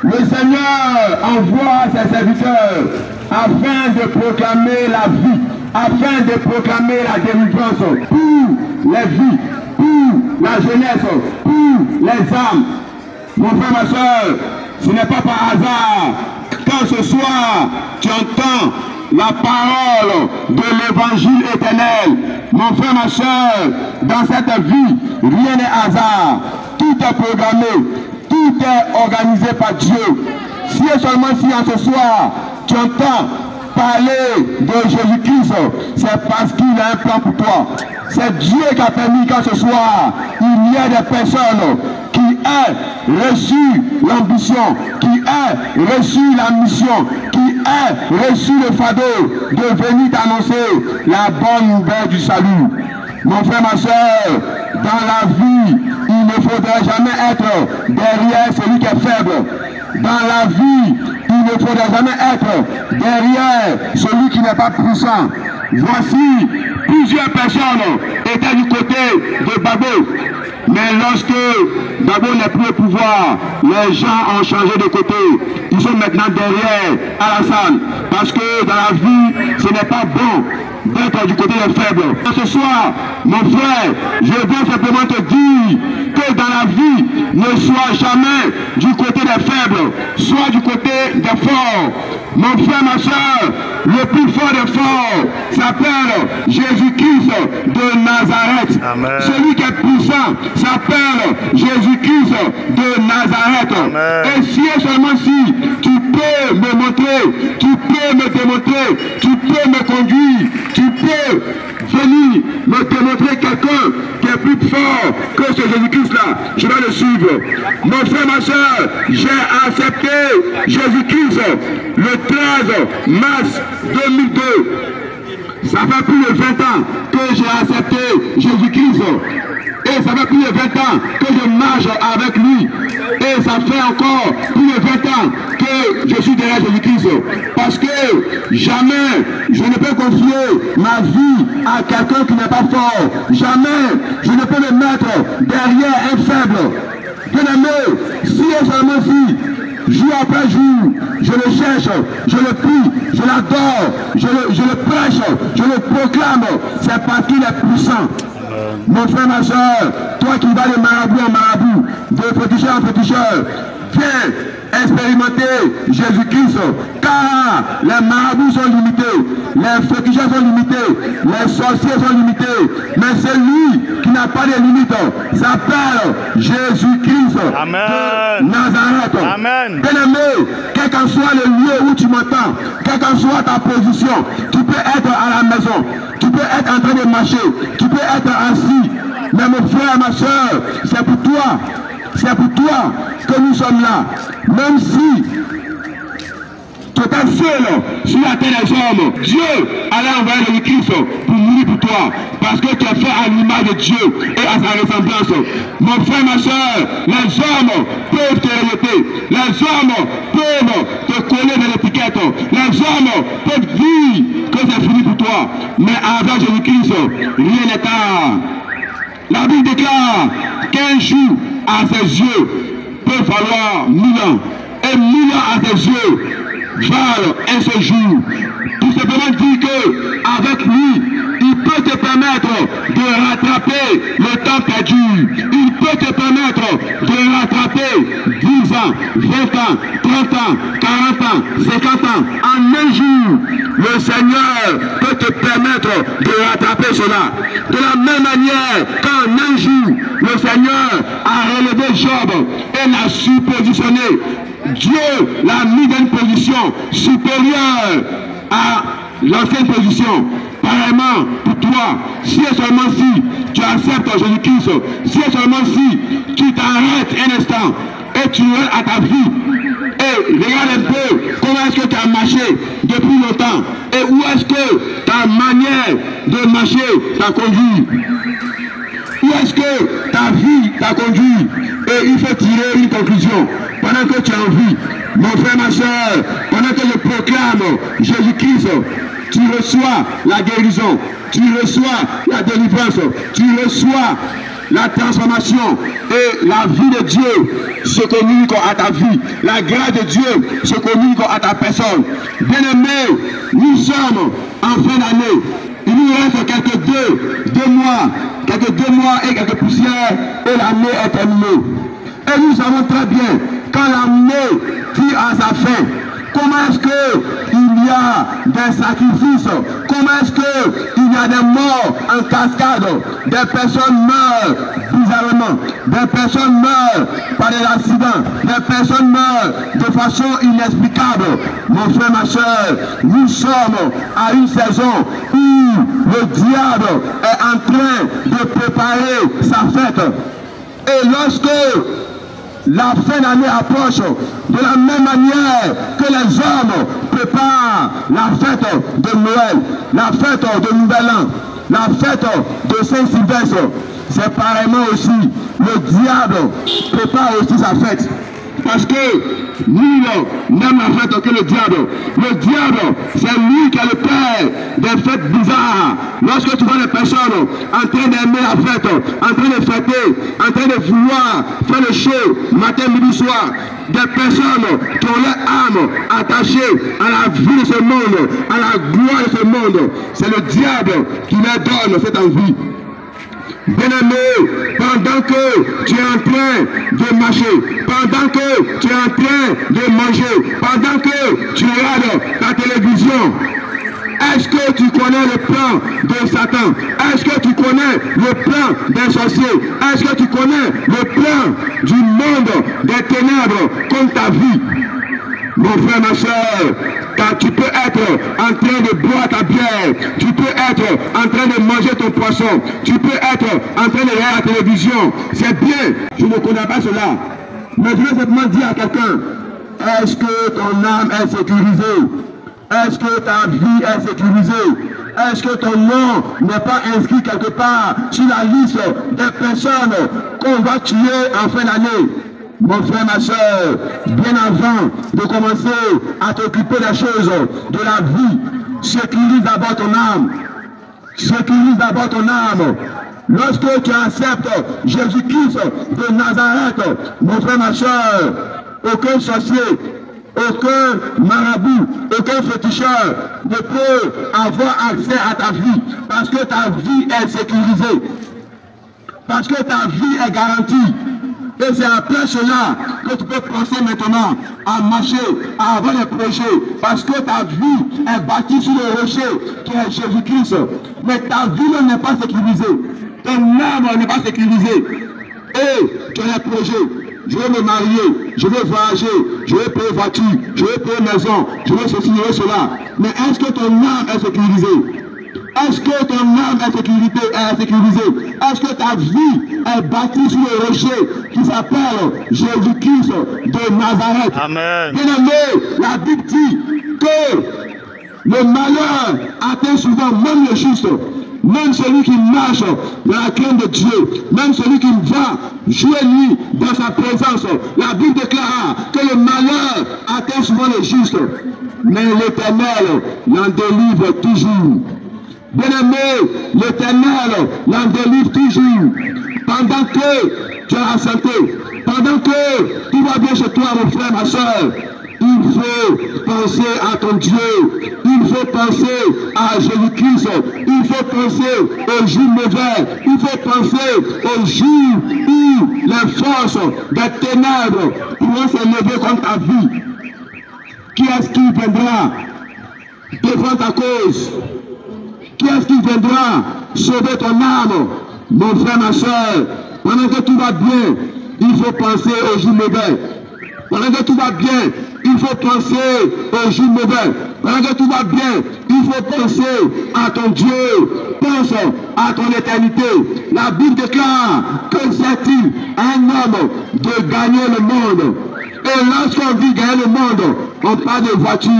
Le Seigneur envoie ses serviteurs afin de proclamer la vie, afin de proclamer la délivrance pour les vies, pour la jeunesse, pour les âmes. Mon frère, ma soeur, ce n'est pas par hasard quand ce soir tu entends la parole de l'évangile éternel. Mon frère, ma soeur, dans cette vie, rien n'est hasard. Tout est programmé, tout est organisé par Dieu. Si et seulement si en ce soir, tu entends parler de Jésus-Christ, c'est parce qu'il a un plan pour toi. C'est Dieu qui a permis qu'en ce soir, il y ait des personnes qui aient reçu l'ambition, qui aient reçu la mission, qui aient reçu le fardeau de venir t'annoncer la bonne nouvelle du salut. Mon frère, ma soeur, dans la vie, il ne faudrait jamais être derrière celui qui est faible. Dans la vie, il ne faudrait jamais être derrière celui qui n'est pas puissant. Voici, plusieurs personnes étaient du côté de Babo. Mais lorsque Babo n'est plus au pouvoir, les gens ont changé de côté. Ils sont maintenant derrière Alassane. Parce que dans la vie, ce n'est pas bon d'être du côté des faibles. Ce soir, mon frère, je veux simplement te dire que dans la vie, ne sois jamais du côté des faibles, sois du côté des forts. Mon frère, ma soeur, le plus fort des forts s'appelle Jésus-Christ de Nazareth. Amen. Celui qui est puissant s'appelle Jésus-Christ de Nazareth. Amen. Et si et seulement si tu peux me montrer, tu peux me démontrer, tu peux me conduire, tu peux venir me démontrer quelqu'un qui est plus fort que ce Jésus-Christ-là, je vais le suivre. Mon frère, ma soeur, j'ai accepté Jésus-Christ le 13 mars 2002. Ça fait plus de 20 ans que j'ai accepté Jésus-Christ. Et ça fait plus de 20 ans que je marche avec lui. Et ça fait encore plus de 20 ans que je suis derrière Jésus-Christ. Parce que jamais je ne peux confier ma vie à quelqu'un qui n'est pas fort. Jamais je ne peux me mettre derrière un faible. Bien aimé, si et seulement si, jour après jour, je le cherche, je le prie, je l'adore, je le prêche, je le proclame, c'est parce qu'il est puissant. Mon frère, ma soeur, toi qui vas de marabout en marabout, de féticheur en féticheur, viens expérimenter Jésus-Christ, car les marabouts sont limités, les féticheurs sont limités, les sorciers sont limités, mais celui qui n'a pas de limites s'appelle Jésus-Christ de Nazareth. Amen. Bien-aimé, quel qu'en soit le lieu où tu m'entends, quelle qu'en soit ta position, tu peux être à la maison, tu peux être en train de marcher, tu peux être assis, mais mon frère, ma soeur, c'est pour toi que nous sommes là. Même si tu étais seul sur la terre des hommes, Dieu allait envoyer Jésus-Christ pour mourir pour toi, parce que tu es fait à l'image de Dieu et à sa ressemblance. Mon frère, ma soeur, les hommes peuvent te rejeter, les hommes peuvent te coller dans l'étiquette, les hommes peuvent dire que c'est fini pour toi, mais avec Jésus-Christ, rien n'est tard. La Bible déclare qu'un jour à ses yeux peut falloir 1000 ans, et 1000 ans à ses yeux valent un seul jour. Tout simplement dire qu'avec lui, il peut te permettre de rattraper le temps perdu. Il peut te permettre de rattraper 10 ans, 20 ans, 30 ans, 40 ans, 50 ans. En un jour, le Seigneur peut te permettre de rattraper cela. De la même manière qu'en un jour, le Seigneur a relevé Job et l'a suppositionné. Dieu l'a mis dans une position supérieure à l'ancienne position. Pareillement pour toi, si et seulement si tu acceptes Jésus-Christ, si et seulement si tu t'arrêtes un instant et tu es à ta vie, et regarde un peu comment est-ce que tu as marché depuis longtemps et où est-ce que ta manière de marcher t'a conduit. Où est-ce que ta vie t'a conduit? Et il faut tirer une conclusion. Pendant que tu es en vie, mon frère, ma soeur, pendant que je proclame Jésus-Christ, tu reçois la guérison, tu reçois la délivrance, tu reçois la transformation et la vie de Dieu se communiquent à ta vie. La grâce de Dieu se communique à ta personne. Bien-aimés, nous sommes en fin d'année. Il nous reste quelques deux mois et quelques poussières et l'année est terminée. Et nous savons très bien, quand l'année tire à sa fin, comment est-ce qu'il y a des sacrifices? Comment est-ce qu'il y a des morts en cascade? Des personnes meurent bizarrement. Des personnes meurent par des accidents. Des personnes meurent de façon inexplicable. Mon frère, ma soeur, nous sommes à une saison où le diable est en train de préparer sa fête. Et lorsque la fin d'année approche, de la même manière que les hommes préparent la fête de Noël, la fête de Nouvel An, la fête de Saint-Sylvestre, c'est pareillement aussi, le diable prépare aussi sa fête. Parce que nul n'aime la fête que le diable. Le diable, c'est lui qui est le père des fêtes bizarres. Lorsque tu vois des personnes en train d'aimer la fête, en train de fêter, en train de vouloir faire le show matin, midi, soir, des personnes qui ont leur âme attachée à la vie de ce monde, à la gloire de ce monde, c'est le diable qui leur donne cette envie. Bien-aimé, pendant que tu es en train de marcher, pendant que tu es en train de manger, pendant que tu regardes ta télévision, est-ce que tu connais le plan de Satan? Est-ce que tu connais le plan des sorciers? Est-ce que tu connais le plan du monde des ténèbres contre ta vie? Mon frère, ma soeur, car tu peux être en train de boire ta bière, tu peux être en train de manger ton poisson, tu peux être en train de regarder la télévision. C'est bien, je ne connais pas cela. Mais je vais simplement dire à quelqu'un, est-ce que ton âme est sécurisée? Est-ce que ta vie est sécurisée? Est-ce que ton nom n'est pas inscrit quelque part sur la liste des personnes qu'on va tuer en fin d'année? Mon frère, ma soeur, bien avant de commencer à t'occuper des choses de la vie, sécurise d'abord ton âme. Sécurise d'abord ton âme. Lorsque tu acceptes Jésus-Christ de Nazareth, mon frère, ma soeur, aucun sorcier, aucun marabout, aucun féticheur ne peut avoir accès à ta vie parce que ta vie est sécurisée. Parce que ta vie est garantie. Et c'est après cela que tu peux penser maintenant à marcher, à avoir des projets. Parce que ta vie est bâtie sur le rocher qui est Jésus-Christ. Mais ta vie n'est pas sécurisée. Ton âme n'est pas sécurisée. Et tu as des projets. Je veux me marier, je veux voyager, je veux payer voiture, je veux payer maison, je veux ceci, je veux cela. Mais est-ce que ton âme est sécurisée? Est-ce que ton âme est sécurisée? Est-ce que ta vie est bâtie sur le rocher qui s'appelle Jésus-Christ de Nazareth? Amen. Bien-aimé, la Bible dit que le malheur atteint souvent même le juste. Même celui qui marche dans la crainte de Dieu, même celui qui va jouer nuit dans sa présence, la Bible déclare que le malheur atteint souvent le juste. Mais l'Éternel l'en délivre toujours. Bien-aimé, l'Éternel l'en délivre toujours. Pendant que tu as la santé, pendant que tout va bien chez toi, mon frère, ma soeur, il faut penser à ton Dieu. Il faut penser à Jésus-Christ. Il faut penser aux jours mauvais. Il faut penser aux jours où les forces des ténèbres pourront se lever contre ta vie. Qui est-ce qui viendra défendre ta cause? Qui est-ce qui viendra sauver ton âme? Mon frère, ma soeur, pendant que tout va bien, il faut penser aux jours mauvais. Pendant que tout va bien, il faut penser aux jours mauvais. Pendant que tout va bien, il faut penser à ton Dieu. Pense à ton éternité. La Bible déclare que c'est-il un homme de gagner le monde. Et lorsqu'on dit gagner le monde, on parle de voitures,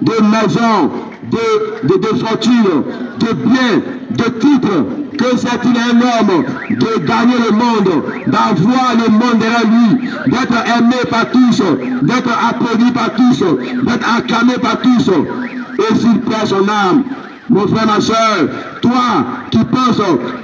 de maisons, de fortune, de biens, de titres. Que c'est-il un homme de gagner le monde, d'avoir le monde derrière lui, d'être aimé par tous, d'être applaudi par tous, d'être acclamé par tous. Et s'il perd son âme, Mon frère, ma soeur, toi qui penses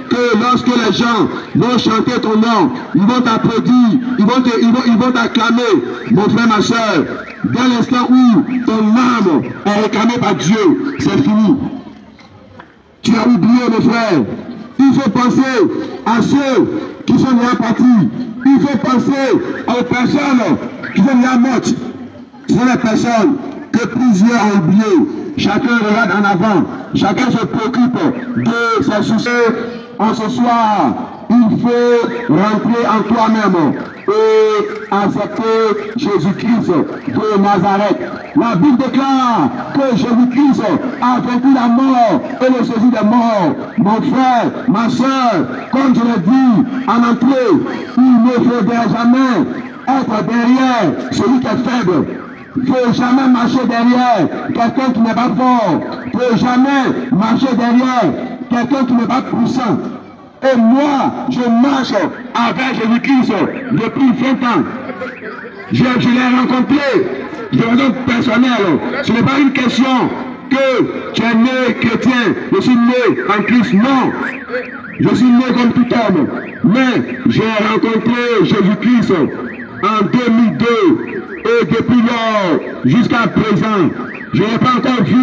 que lorsque les gens vont chanter ton nom, ils vont t'applaudir, ils vont t'acclamer. Mon frère, ma soeur, dans l'instant où ton âme est réclamée par Dieu, c'est fini. Tu as oublié, mon frère. Il faut penser à ceux qui sont déjà partis. Il faut penser aux personnes qui sont déjà mortes. Ce sont les personnes que plusieurs ont oubliées. Chacun regarde en avant. Chacun se préoccupe de ses soucis. En ce soir, il faut rentrer en toi-même et accepter Jésus-Christ de Nazareth. La Bible déclare que Jésus-Christ a vaincu la mort et le séjour des morts. Mon frère, ma soeur, comme je l'ai dit en entrée, il ne faudrait jamais être derrière celui qui est faible. Il ne faut jamais marcher derrière quelqu'un qui n'est pas fort. Il ne faut jamais marcher derrière quelqu'un qui n'est pas puissant. Et moi, je marche avec Jésus-Christ depuis 20 ans. Je l'ai rencontré de façon personnelle. Ce n'est pas une question que tu es né chrétien, je suis né en Christ. Non, je suis né comme tout homme. Mais j'ai rencontré Jésus-Christ en 2002. Et depuis lors, jusqu'à présent, je n'ai pas encore vu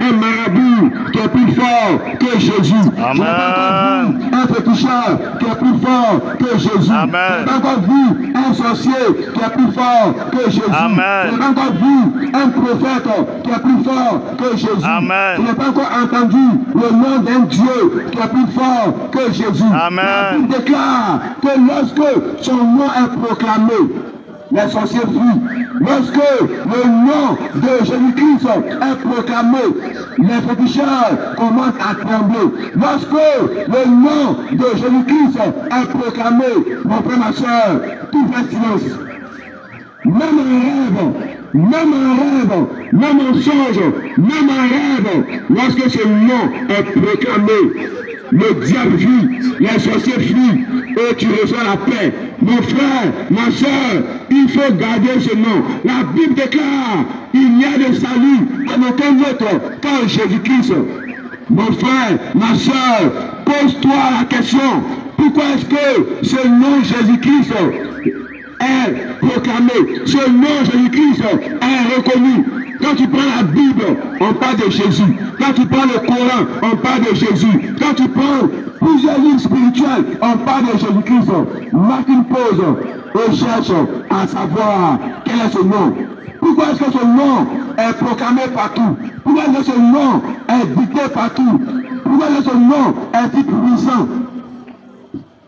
un marabout qui est plus fort que Jésus. Amen. Je n'ai pas encore vu un féticheur qui est plus fort que Jésus. Amen. Je n'ai pas encore vu un sorcier qui est plus fort que Jésus. Amen. Je n'ai pas encore vu un prophète qui est plus fort que Jésus. Amen. Je n'ai pas encore entendu le nom d'un Dieu qui est plus fort que Jésus. Amen. La Bible déclare que lorsque son nom est proclamé, les sorciers fuient. Lorsque le nom de Jésus-Christ est proclamé, les féticheurs commencent à trembler. Lorsque le nom de Jésus-Christ est proclamé, mon frère, ma soeur, tout fait silence. Même un rêve, même un songe, même un rêve, lorsque ce nom est proclamé, le diable fuit, les sorciers fuient et tu reçois la paix. Mon frère, ma soeur, il faut garder ce nom. La Bible déclare, il n'y a de salut en aucun autre qu'en Jésus-Christ. Mon frère, ma soeur, pose-toi la question, pourquoi est-ce que ce nom Jésus-Christ est proclamé, ce nom Jésus-Christ est reconnu? Quand tu prends la Bible, on parle de Jésus. Quand tu prends le Coran, on parle de Jésus. Quand tu prends plusieurs livres spirituels, on parle de Jésus-Christ. Marque une pause et cherche à savoir quel est ce nom. Pourquoi est-ce que ce nom est proclamé partout? Pourquoi est-ce que ce nom est dicté partout? Pourquoi est-ce que ce nom est si puissant?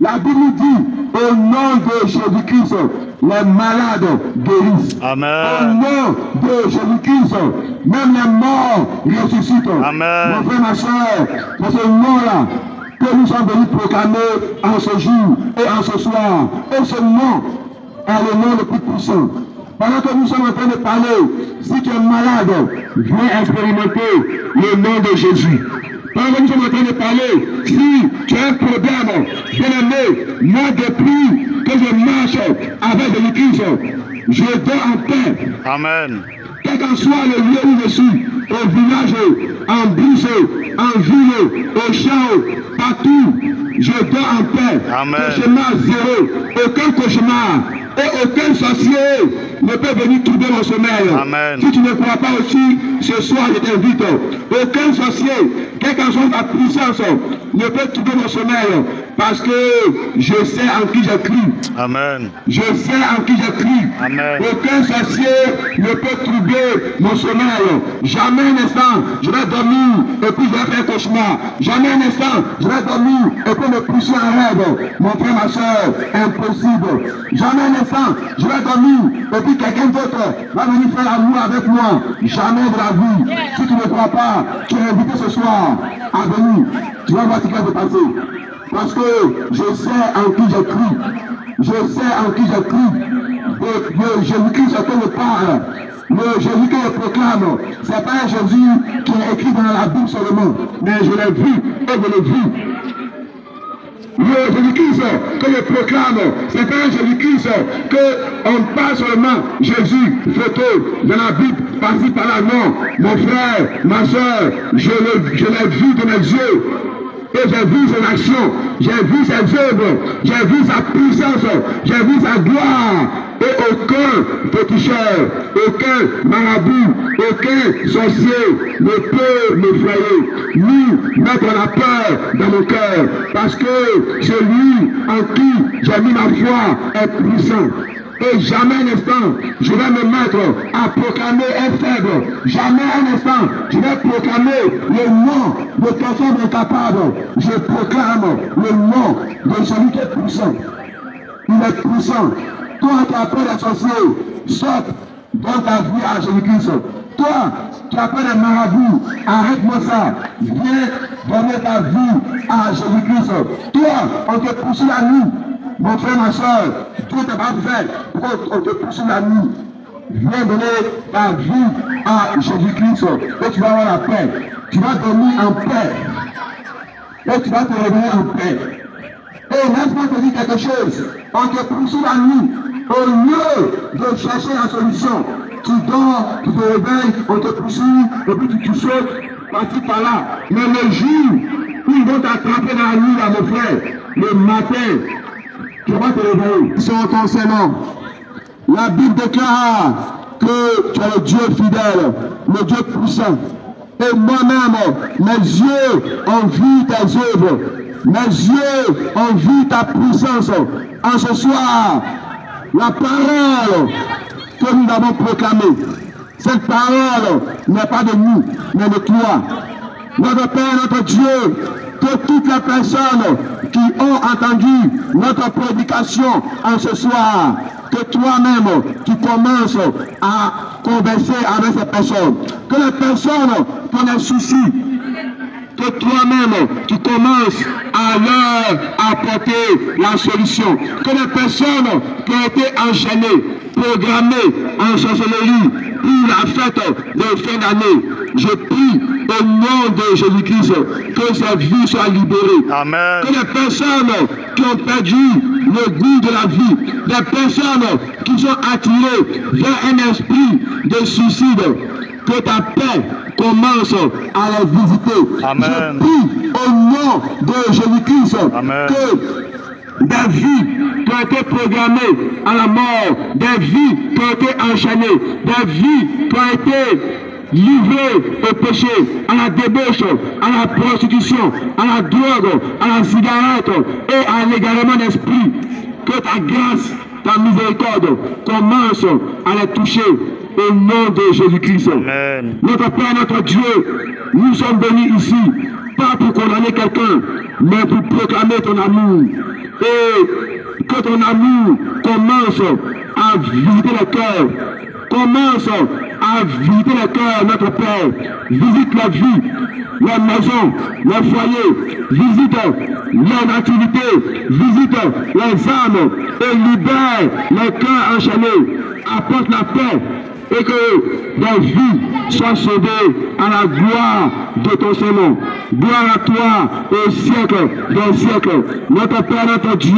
La Bible dit, au nom de Jésus-Christ, les malades guérissent. Amen. Au nom de Jésus-Christ, même les morts ressuscitent. Amen. Mon frère, ma soeur, c'est ce nom-là que nous sommes venus proclamer en ce jour et en ce soir. Et ce nom est le nom le plus puissant. Pendant que nous sommes en train de parler, si tu es malade, viens expérimenter le nom de Jésus. Pendant que nous sommes en train de parler, si tu as un problème, bien-aimé, moi depuis que je marche avec Jésus-Christ, je dors en paix. Amen. Quel qu'en soit le lieu où je suis, au village, en brousse, en ville, au champ, partout, je dors en paix. Amen. Cauchemar zéro, aucun cauchemar et aucun sorcier ne peut venir trouver mon sommeil. Amen. Si tu ne crois pas aussi, ce soir je t'invite. Aucun sorcier, quelle qu'en soit sa puissance, ne peut trouver mon sommeil. Parce que je sais en qui je crie. Amen. Je sais en qui je crie. Amen. Aucun sorcier ne peut troubler mon sommeil. Jamais un instant, je vais dormir et puis je vais faire un cauchemar. Jamais un instant, je vais dormir et puis me pousser un rêve. Mon frère, ma soeur, impossible. Jamais un instant, je vais dormir et puis quelqu'un d'autre va venir faire l'amour avec moi. Jamais de la vie. Si tu ne crois pas, tu es invité ce soir à venir. Tu vas voir ce qui va se passer. Parce que je sais en qui je crie. Je sais en qui je crie. Le Jésus-Christ que je parle. Le Jésus que je proclame. Ce n'est pas un Jésus qui est écrit dans la Bible seulement. Mais je l'ai vu et je l'ai vu. le Jésus-Christ que je proclame, c'est pas un Jésus-Christ qu'on parle seulement Jésus, photo dans la Bible, par-ci par-là, non. Mon frère, ma soeur, je l'ai vu de mes yeux. Et j'ai vu son action, j'ai vu ses œuvres, j'ai vu sa puissance, j'ai vu sa gloire. Et aucun féticheur, aucun marabout, aucun sorcier ne peut m'effrayer, ni mettre la peur dans mon cœur, parce que celui en qui j'ai mis ma foi est puissant. Et jamais un instant, je vais me mettre à proclamer un faible. Jamais un instant, je vais proclamer le nom de quelqu'un d'incapable. Je proclame le nom de celui qui est puissant. Il est puissant. Toi qui as peur des sorciers, saute dans ta vie à Jésus-Christ. Toi qui as peur des marabouts, arrête-moi ça. Viens donner ta vie à Jésus-Christ. Toi, on te poursuit la nuit. Mon frère, ma soeur, Dieu t'a pas fait pour qu'on te poursuive la nuit. Viens donner ta vie à Jésus-Christ et tu vas avoir la paix. Tu vas dormir en paix. Et tu vas te réveiller en paix. Et laisse-moi te dire quelque chose. On te poursuit la nuit. Au lieu de chercher la solution, tu dors, tu te réveilles, on te poursuit, et puis tu sautes par-ci par-là. Mais le jour où ils vont t'attraper dans la nuit, là, mon frère, le matin, tu vas te réveiller. Sur ton Seigneur. La Bible déclare que tu es le Dieu fidèle, le Dieu puissant. Et moi-même, mes yeux ont vu tes œuvres. Mes yeux ont vu ta puissance. En ce soir, la parole que nous avons proclamée, cette parole n'est pas de nous, mais de toi. Notre Père, notre Dieu, que toutes les personnes qui ont entendu notre prédication en ce soir, que toi-même, tu commences à converser avec ces personnes. Que les personnes qui ont des soucis, que toi-même, tu commences à leur apporter la solution. Que les personnes qui ont été enchaînées, programmées en sorcellerie pour la fête de fin d'année, je prie au nom de Jésus-Christ que ces vies soient libérées. Amen. Que les personnes qui ont perdu le goût de la vie, des personnes qui sont attirées vers un esprit de suicide, que ta paix commence à les visiter. Amen. Je prie au nom de Jésus-Christ que des vies qui ont été programmées à la mort, des vies qui ont été enchaînées, des vies qui ont été livrées au péché, à la débauche, à la prostitution, à la drogue, à la cigarette et à l'égarement d'esprit. Que ta grâce, ta miséricorde commence à les toucher. Au nom de Jésus-Christ. Notre Père, notre Dieu, nous sommes venus ici, pas pour condamner quelqu'un, mais pour proclamer ton amour. Et que ton amour commence à visiter le cœur. Commence à visiter le cœur, notre Père. Visite la vie, la maison, le foyer. Visite les activités. Visite les âmes et libère les cœurs enchaînés. Apporte la paix. Et que des vies soient sauvées à la gloire de ton Seigneur. Gloire à toi au siècle des siècles. Notre Père, notre Dieu,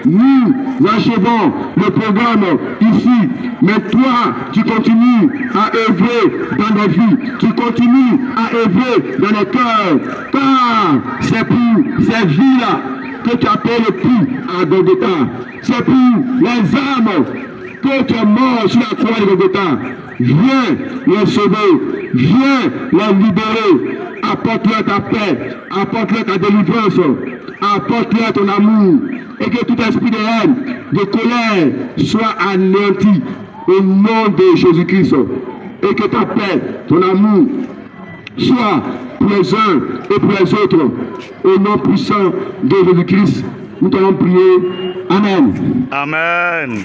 nous achevons le programme ici. Mais toi, tu continues à œuvrer dans nos vies. Tu continues à œuvrer dans nos cœurs. Car c'est pour ces vies-là que tu as payé le prix à Golgotha. C'est pour les âmes que tu es mort sur la croix de Golgotha. Viens les sauver, viens les libérer, apporte-leur ta paix, apporte-leur ta délivrance, apporte-leur ton amour, et que tout esprit de haine, de colère soit anéanti au nom de Jésus-Christ, et que ta paix, ton amour soit pour les uns et pour les autres, au nom puissant de Jésus-Christ. Nous t'allons prier. Amen. Amen.